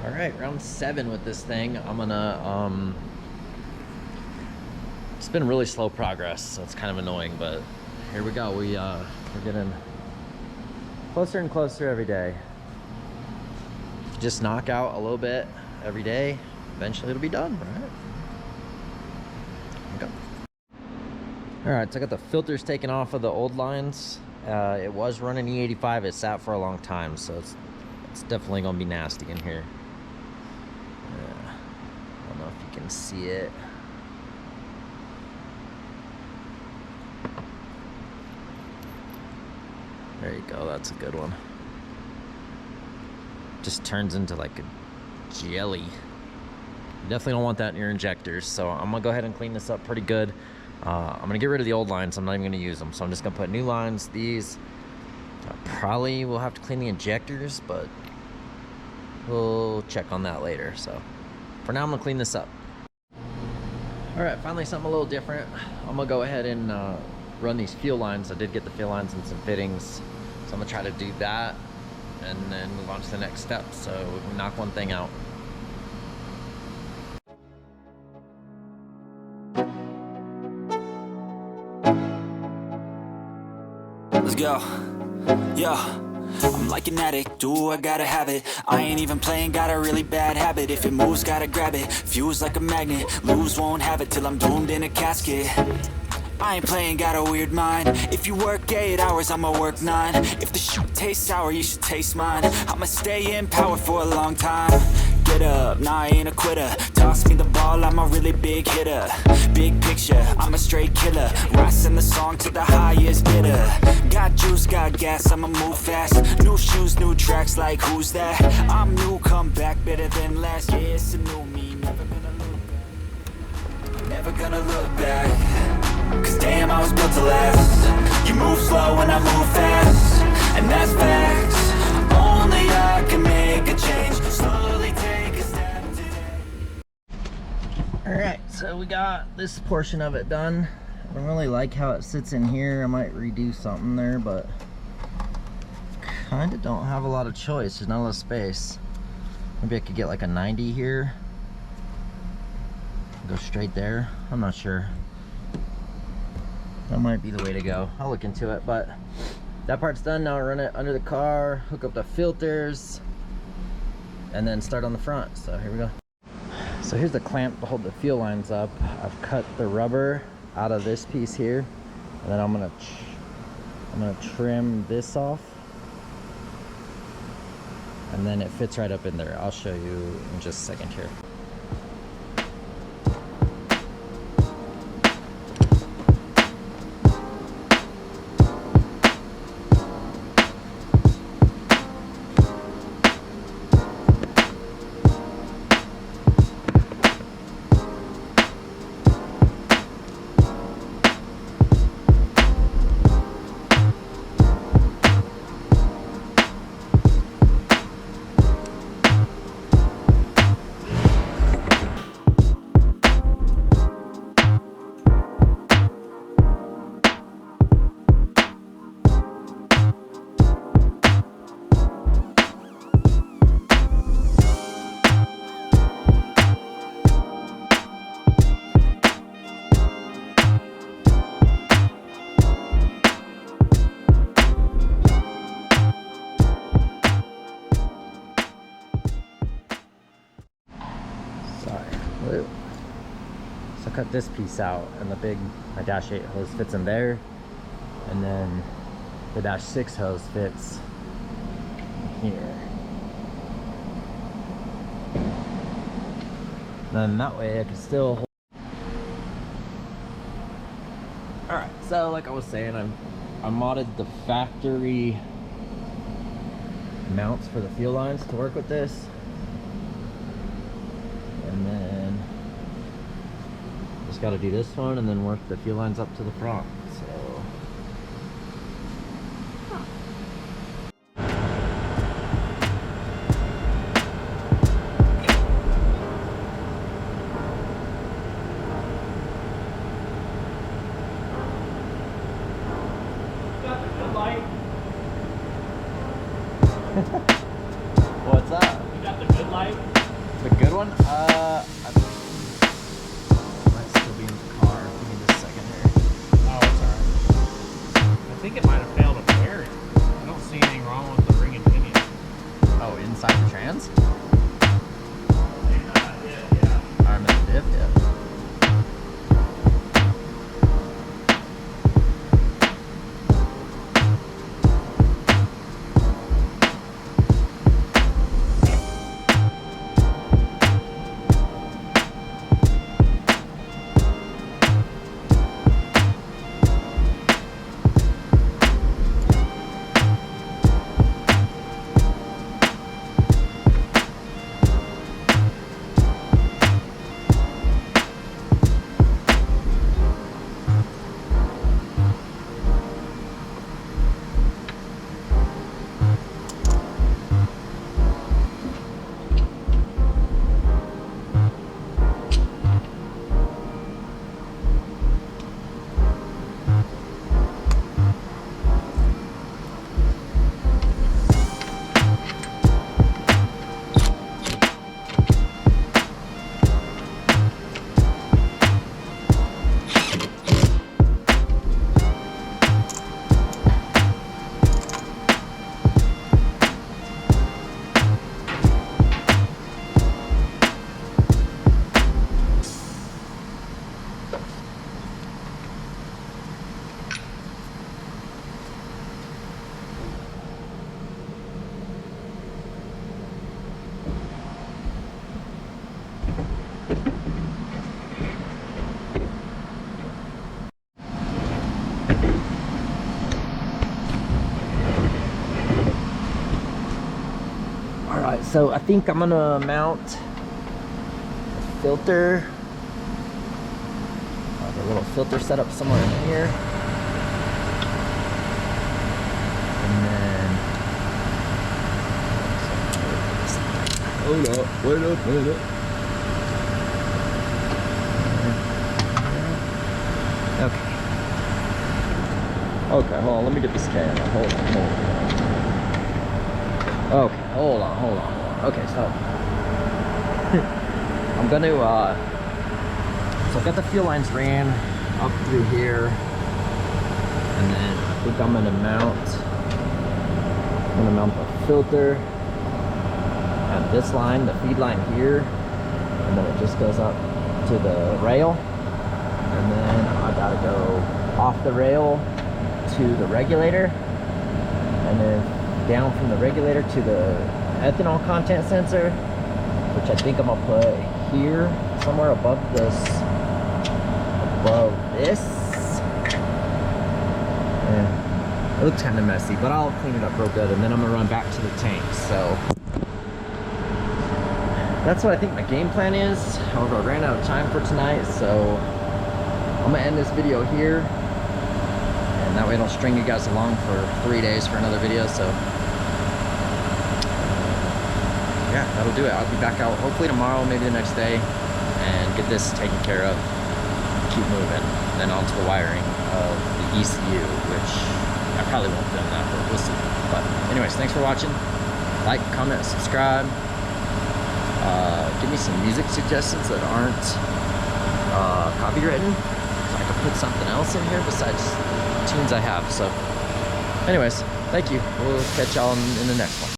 All right, round 7 with this thing. I'm gonna it's been really slow progress, so it's kind of annoying, but here we go. We're getting closer and closer every day. Just knock out a little bit every day, eventually it'll be done, right? Okay. All right, so I got the filters taken off of the old lines. It was running E85. It sat for a long time, so it's definitely gonna be nasty in here. I don't know if you can see it. There you go, that's a good one. Just turns into like a jelly. You definitely don't want that in your injectors, so I'm gonna go ahead and clean this up pretty good. I'm gonna get rid of the old lines. I'm not even gonna use them, so I'm just gonna put new lines. These probably will have to clean the injectors, but we'll check on that later. So for now, I'm gonna clean this up. All right, finally something a little different. I'm gonna go ahead and run these fuel lines. I did get the fuel lines and some fittings, so I'm gonna try to do that and then move on to the next step, so we can knock one thing out. Let's go. Yo, I'm like an addict, do I gotta have it. I ain't even playing, got a really bad habit. If it moves, gotta grab it, fuse like a magnet. Lose, won't have it till I'm doomed in a casket. I ain't playing, got a weird mind. If you work 8 hours, I'ma work 9. If the shit tastes sour, you should taste mine. I'ma stay in power for a long time. Get up, nah, I ain't a quitter. Toss me the ball, I'm a really big hitter. Big picture, I'm a straight killer. Rising the song to the highest bidder. Got juice, got gas, I'ma move fast. New shoes, new tracks, like who's that? I'm new, come back better than last. Yeah, it's a new me, never gonna look back. Never gonna look back. Cause damn, I was built to last. You move slow and I move fast, and that's facts. Only I can make a change. Slowly take a step today. Alright, so we got this portion of it done. I don't really like how it sits in here. I might redo something there, but kind of don't have a lot of choice. There's not a lot of space. Maybe I could get like a 90 here. Go straight there. I'm not sure. That might be the way to go. I'll look into it, but that part's done. Now I run it under the car, hook up the filters, and then start on the front. So here we go. So here's the clamp to hold the fuel lines up. I've cut the rubber out of this piece here, and then I'm gonna trim this off, and then it fits right up in there. I'll show you in just a second here. So cut this piece out, and my dash 8 hose fits in there, and then the dash 6 hose fits here. Then that way I can still hold. Alright, so like I was saying, I modded the factory mounts for the fuel lines to work with this. And then just got to do this one and then work the fuel lines up to the front. So got the good light. what's up? You got the good light. The good one? I might still be in the car. Give me just a second here. Oh, it's alright. I think it might have failed a bearing. I don't see anything wrong with the ring and pinion. Oh, inside the trans? Yeah. Arm in the diff, yeah. Alright, so I think I'm gonna mount a filter. A little filter setup somewhere in here. And then hold up, wait up. Okay. Okay, hold on, let me get this camera. Hold on. Okay, hold on. Okay, so I'm gonna so I've got the fuel lines ran up through here, and then I think I'm gonna mount the filter at this line, the feed line here, and then it just goes up to the rail, and then I gotta go off the rail to the regulator, and then down from the regulator to the ethanol content sensor, which I think I'm gonna put here somewhere above this. Yeah, it looks kind of messy, but I'll clean it up real good, and then I'm gonna run back to the tank. So that's what I think my game plan is. However, I ran out of time for tonight, so I'm gonna end this video here, and that way I don't string you guys along for 3 days for another video. So yeah, that'll do it. I'll be back out hopefully tomorrow, maybe the next day, and get this taken care of. Keep moving. Then on to the wiring of the ECU, which I probably won't film that, but we'll see. But anyways, thanks for watching. Like, comment, subscribe. Give me some music suggestions that aren't copywritten, so I can put something else in here besides tunes I have. So anyways, thank you. We'll catch y'all in the next one.